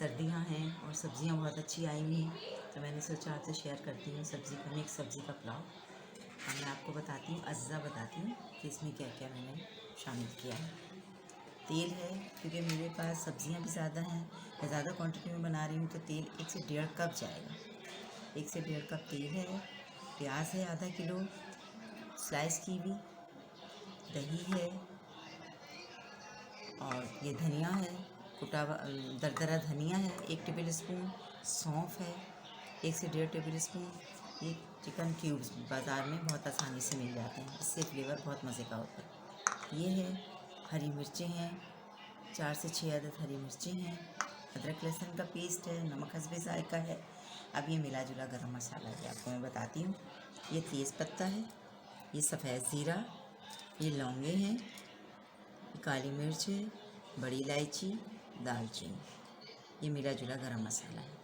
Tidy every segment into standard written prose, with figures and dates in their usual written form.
सर्दियां हैं और सब्जियां बहुत अच्छी आई हुई हैं, तो मैंने सोचा आपसे शेयर करती हूँ सब्ज़ी का मिक्स सब्ज़ी का पुलाव। और मैं आपको बताती हूँ, अज्जा बताती हूँ कि इसमें क्या क्या मैंने शामिल किया है। तेल है, क्योंकि मेरे पास सब्जियां भी ज़्यादा हैं, मैं ज़्यादा क्वांटिटी में बना रही हूँ, तो तेल 1 से 1.5 कप जाएगा। 1 से 1.5 कप तेल है। प्याज है आधा किलो स्लाइस की हुई, दही है, और ये धनिया है, कुटा हुआ दरदरा धनिया है 1 टेबल स्पून, सौंफ है 1 से 1.5 टेबल स्पून। ये चिकन क्यूब्स बाज़ार में बहुत आसानी से मिल जाते हैं, इससे फ्लेवर बहुत मज़े का होता है। ये है, हरी मिर्चें हैं 4 से 6 अदद हरी मिर्चें हैं, अदरक लहसुन का पेस्ट है, नमक हस्बे जायका है। अब ये मिला जुला गरम मसाला है, आपको मैं बताती हूँ। ये तेज़ पत्ता है, ये सफ़ेद ज़ीरा, ये लौंगे हैं, काली मिर्च है, बड़ी इलायची, दालचीनी, ये मिला जुला गरम मसाला है।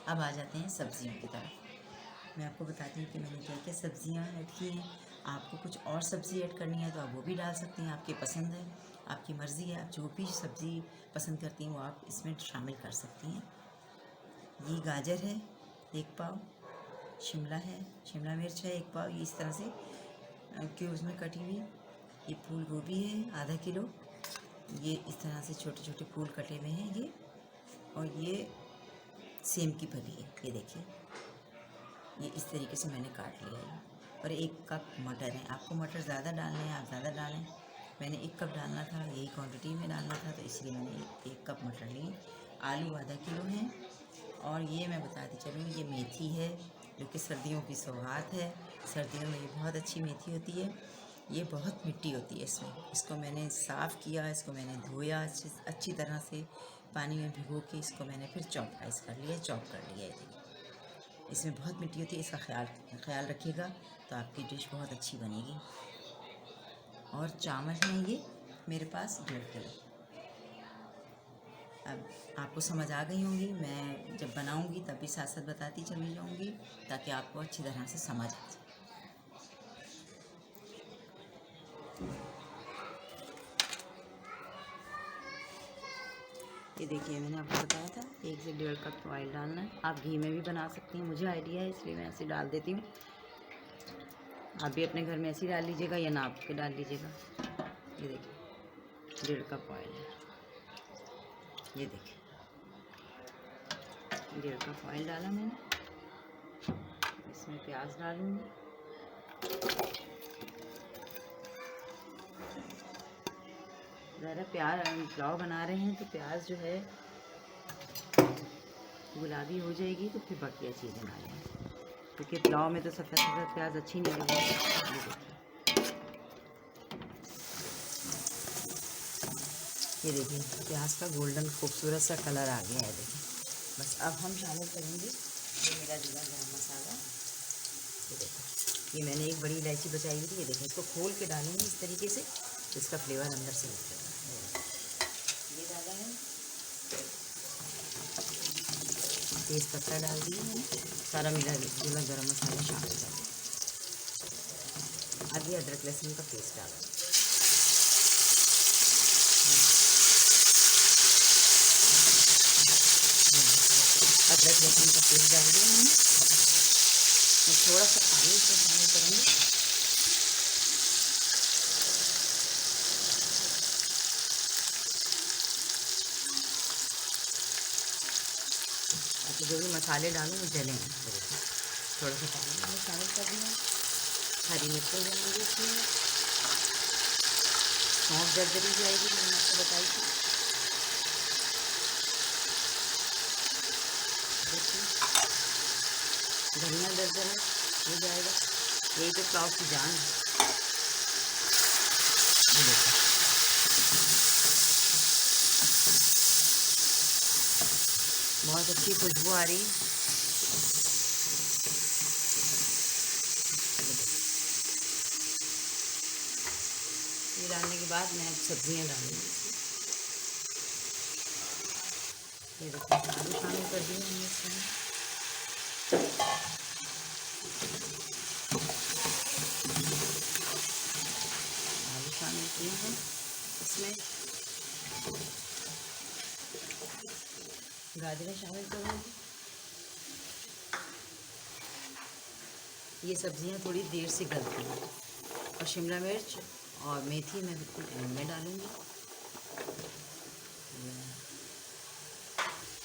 अब आ जाते हैं सब्जियों की तरफ। मैं आपको बताती हूँ कि मैंने क्या क्या सब्जियाँ ऐड की हैं। आपको कुछ और सब्ज़ी ऐड करनी है तो आप वो भी डाल सकती हैं, आपकी पसंद है, आपकी मर्ज़ी है। आप जो भी सब्ज़ी पसंद करती हैं वो आप इसमें शामिल कर सकती हैं। ये गाजर है 1 पाव, शिमला है, शिमला मिर्च है 1 पाव, ये इस तरह से क्यूब्स में कटी हुई। ये फूल गोभी है आधा किलो, ये इस तरह से छोटे छोटे फूल कटे हुए हैं ये। और ये सेम की फली है, ये देखिए, ये इस तरीके से मैंने काट लिया है। और 1 कप मटर है, आपको मटर ज़्यादा डालने हैं आप ज़्यादा डालें। मैंने 1 कप डालना था, यही क्वांटिटी में डालना था, तो इसलिए मैंने 1 कप मटर लिए। आलू आधा किलो हैं। और ये मैं बताती चलूँ, ये मेथी है जो कि सर्दियों की सौगात है। सर्दियों में ये बहुत अच्छी मेथी होती है, ये बहुत मिट्टी होती है इसमें। इसको मैंने साफ़ किया, इसको मैंने धोया अच्छी तरह से, पानी में भिगो के इसको मैंने फिर चॉप कर लिया है। देखिए, इसमें बहुत मिट्टी होती है, इसका ख्याल रखिएगा तो आपकी डिश बहुत अच्छी बनेगी। और चावल हैं ये मेरे पास 1.5 किलो। अब आपको समझ आ गई होंगी, मैं जब बनाऊंगी तब भी साथ साथ बताती चली जाऊंगी ताकि आपको अच्छी तरह से समझ आ जाए। ये देखिए, मैंने आपको बताया था 1 से 1.5 कप ऑयल डालना है। आप घी में भी बना सकती हैं, मुझे आइडिया है इसलिए मैं ऐसे डाल देती हूँ। आप भी अपने घर में ऐसे ही डाल लीजिएगा या नाप के डाल लीजिएगा। ये देखिए 1.5 कप ऑयल है, ये देखिए 1.5 कप ऑयल डाला मैंने। इसमें प्याज डालूँगी, ज़रा प्याज पुलाव बना रहे हैं तो प्याज जो है गुलाबी हो जाएगी तो फिर बाकी चीज़ें डालेंगे, क्योंकि पुलाव में तो सफ़ेद सफ़ेद प्याज अच्छी नहीं लगेगी। ये देखिए प्याज का गोल्डन खूबसूरत सा कलर आ गया है। देखिए, बस अब हम शामिल करेंगे ये मेरा जिला गरम मसाला। ये देखो, ये मैंने 1 बड़ी इलायची बचाई हुई थी, ये देखिए, इसको खोल के डालेंगे इस तरीके से, तो इसका फ्लेवर अंदर से लगेगा। ये डाला है, तेज़ पत्ता डाल दिया है, सारा मिला जुला गरम मसाला शामिल कर दिया। अब ये अदरक लहसुन का पेस्ट डाला, अदरक लहसुन का पेस्ट डाल दिया मैंने। मैं थोड़ा सा पानी इसमें शामिल करूँगी। तो जो भी मसाले डालूँ वो जलें, थोड़ा सा पानी मैंने शामिल कर दिया। हरी मिर्चें जाएंगी इसमें, सौंफ जर्जरी जाएगी, मैंने आपको बताई थी। देखिए, धनिया दरदरा हो जाएगा, यही तो पुलाव की जान है। ये देखो, बहुत अच्छी खुशबू आ रही है। ये डालने के बाद मैं सब्जियां डालूंगी। ये देखिए, आलू शामिल कर दिए हमने इसमें। आलू शामिल किए हैं इसमें। गाजरें शामिल करूँगी। ये सब्जियां थोड़ी देर से गलती हैं। और शिमला मिर्च और मेथी मैं बिल्कुल एंड में डालूँगी।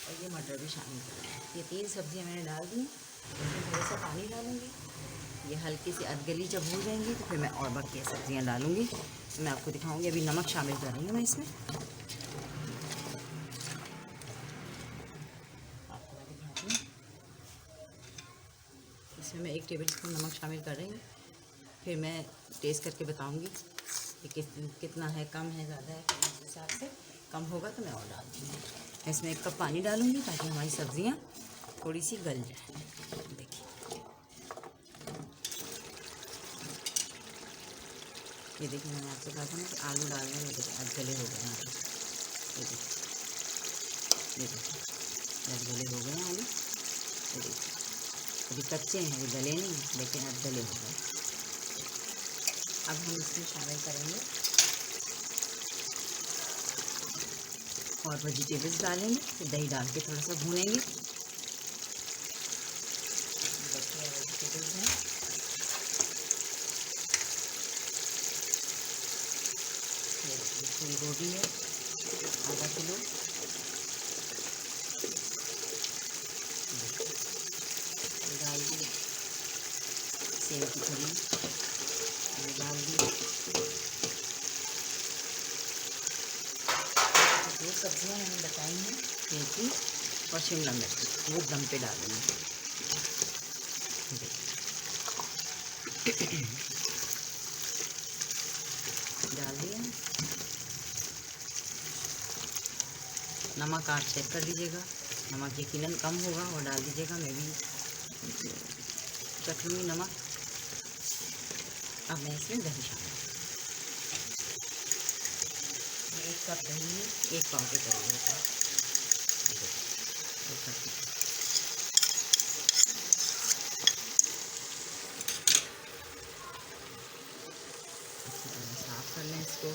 और ये मटर भी शामिल करूँगी। ये 3 सब्जियां मैंने डाल दी। इसमें थोड़ा सा पानी डालूँगी। ये हल्की सी अधगली जब हो जाएंगी तो फिर मैं और बाकी सब्जियां डालूँगी। तो मैं आपको दिखाऊँगी। अभी नमक शामिल कर रही हूँ मैं इसमें। आपको मैं दिखाती हूँ। इसमें मैं 1 टेबल स्पून नमक शामिल कर रही हूँ। फिर मैं टेस्ट करके बताऊँगी कि कितना है, कम है, ज़्यादा है। उस हिसाब से कम होगा तो मैं और डाल दूँगी। मैं इसमें 1 कप पानी डालूँगी ताकि हमारी सब्जियाँ थोड़ी सी गल जाए। देखिए, ये देखिए मैंने आपसे कहा था ना कि आलू डालने में देखिए आज गले हो गए हैं। ये देखिए आज गले हो गए हैं आलू। ये देखिए अभी कच्चे हैं, ये गले नहीं, लेकिन आज गले हो गए। अब हम इसमें शामिल करेंगे और वेजिटेबल्स डालेंगे। फिर दही डाल के थोड़ा सा भूनेंगे। बचे वेजिटेबल्स हैं, फूल गोभी है आधा किलो, डाल दी। सेव की थोड़ी डाल दी। 2 सब्जियां मैंने बताई हैं, मेथी और शिमला मिर्च, वो दम पे डालूंगी। डाल दिया। नमक आप चेक कर लीजिएगा, नमक यकीनन कम होगा और डाल दीजिएगा। मैं भी चख लूँगी नमक। अब मैं इसमें दही शामिल, 1 कप दही में 1 पाव के करीब होता है। अच्छी तरह साफ कर लें इसको।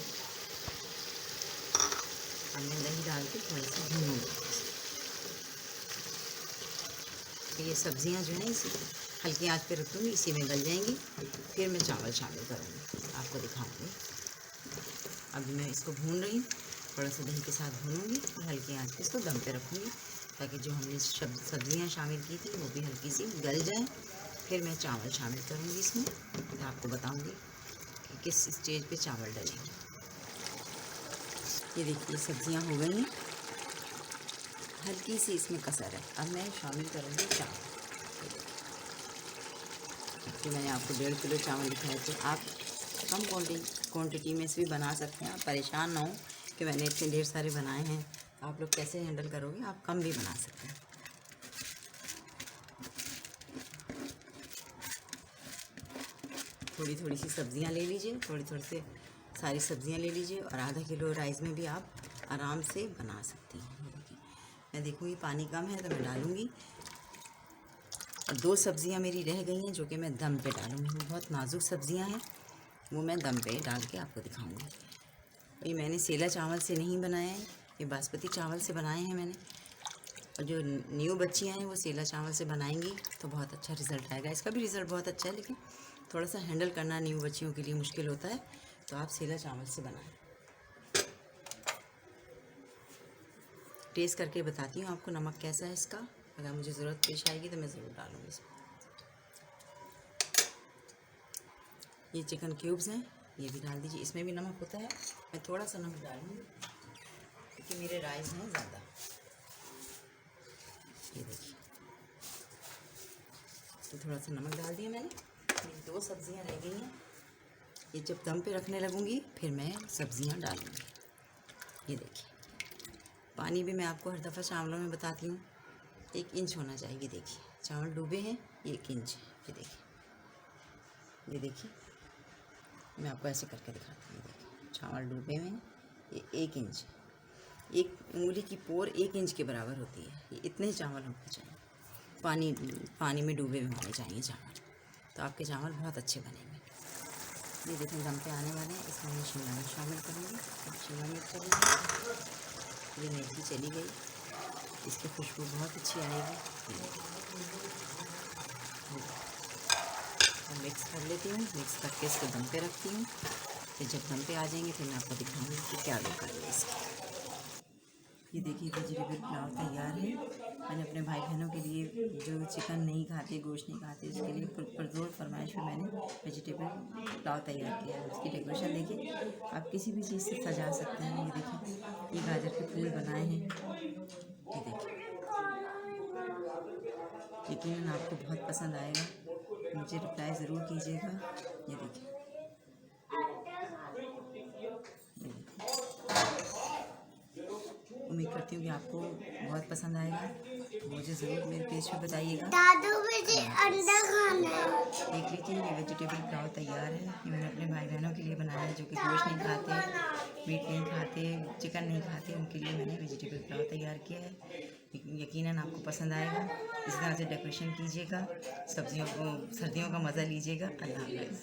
अब मैं दही डाल के थोड़ा सा भूनूंगी। तो ये सब्जियां जो हैं इसी हल्की आंच पे रख दूँगी, इसी में गल जाएंगी। फिर मैं चावल शामिल करूँगी, आपको दिखाऊँगी। अभी मैं इसको भून रही हूँ, थोड़ा सा दही के साथ भूनूंगी। हल्की आंच पे इसको दम पे रखूँगी ताकि जो हमने सब्जियां शामिल की थी वो भी हल्की सी गल जाएं। फिर मैं चावल शामिल करूँगी इसमें। मैं आपको बताऊँगी कि किस स्टेज पे चावल डलेंगे। ये देखिए सब्जियां हो गई हैं, हल्की सी इसमें कसर है। अब मैं शामिल करूँगी चावल। तो मैंने आपको 1.5 किलो चावल दिखाए थे। आप कम क्वांटिटी में से भी बना सकते हैं। आप परेशान ना हो कि मैंने इतने ढेर सारे बनाए हैं, आप लोग कैसे हैंडल करोगे। आप कम भी बना सकते हैं। थोड़ी थोड़ी सी सब्जियां ले लीजिए, थोड़ी थोड़ी से सारी सब्जियां ले लीजिए और आधा किलो राइस में भी आप आराम से बना सकती हैं। मैं देखूँगी पानी कम है तो मैं डालूँगी। और 2 सब्जियां मेरी रह गई हैं जो कि मैं दम पे डालूँगी। वो बहुत नाजुक सब्जियां हैं, वो मैं दम पे डाल के आपको दिखाऊँगी। ये मैंने सेला चावल से नहीं बनाया है, ये बासमती चावल से बनाए हैं मैंने। और जो न्यू बच्चियाँ हैं वो सेला चावल से बनाएंगी तो बहुत अच्छा रिज़ल्ट आएगा। इसका भी रिज़ल्ट बहुत अच्छा है, लेकिन थोड़ा सा हैंडल करना न्यू बच्चियों के लिए मुश्किल होता है, तो आप सेला चावल से बनाएं। टेस्ट करके बताती हूँ आपको नमक कैसा है इसका। अगर मुझे ज़रूरत पेश आएगी तो मैं ज़रूर डालूँगी इसमें। ये चिकन क्यूब्स हैं, ये भी डाल दीजिए। इसमें भी नमक होता है, मैं थोड़ा सा नमक डालूँगी क्योंकि मेरे राइस हैं ज़्यादा। ये देखिए, तो थोड़ा सा नमक डाल दिया मैंने। मेरी 2 सब्जियां रह गई हैं, ये जब दम पे रखने लगूँगी फिर मैं सब्जियां डालूँगी। ये देखिए, पानी भी मैं आपको हर दफ़ा चावलों में बताती हूँ 1 इंच होना चाहिए। देखिए चावल डूबे हैं, 1 इंच। ये देखिए, ये देखिए, मैं आपको ऐसे करके दिखाती हूँ। देखिए चावल डूबे में हैं, ये 1 इंच, 1 उंगली की पोर 1 इंच के बराबर होती है। ये इतने चावल होने चाहिए, पानी में डूबे हुए होने चाहिए चावल, तो आपके चावल बहुत अच्छे बनेंगे। ये देखें दम पे आने वाले हैं। इसमें मैं शिमला मिर्च शामिल करूँगी। शिमला मिर्च चली गई, ये मेथी चली गई, इसकी खुशबू बहुत अच्छी आएगी। और मिक्स कर लेती हूँ, मिक्स करके इसको दम पे रखती हूँ। फिर जब दम पे आ जाएंगे फिर मैं आपको दिखाऊंगी कि क्या लुक है इसकी। ये देखिए वेजिटेबल पुलाव तैयार है। मैंने अपने भाई बहनों के लिए जो चिकन नहीं खाते, गोश्त नहीं खाते, उसके लिए पुरजोर फरमाइश पे मैंने वेजिटेबल पुलाव तैयार किया है। उसकी डेकोरेशन देखिए, आप किसी भी चीज़ से सजा सकते हैं। ये देखिए, ये गाजर के फूल बनाए हैं। ये देखिए, यकीनन आपको बहुत पसंद आएगा। मुझे रिप्लाई ज़रूर कीजिएगा। ये देखिए, उम्मीद करती हूँ कि आपको बहुत पसंद आएगा। मुझे ज़रूर मेरे पेज पे बताइएगा। दादू मुझे अंडा खाना है। देख लीजिए, ये वेजिटेबल पुलाव तैयार है। ये मैंने अपने भाई बहनों के लिए बनाया है जो कि गोश्त नहीं खाते, मीट नहीं खाते, चिकन नहीं खाते। उनके लिए मैंने वेजिटेबल पुलाव तैयार किया है। यकीनन आपको पसंद आएगा। इस तरह से डेकोरेशन कीजिएगा, सब्जियों को, सर्दियों का मज़ा लीजिएगा। अल्लाह हाफ़िज़।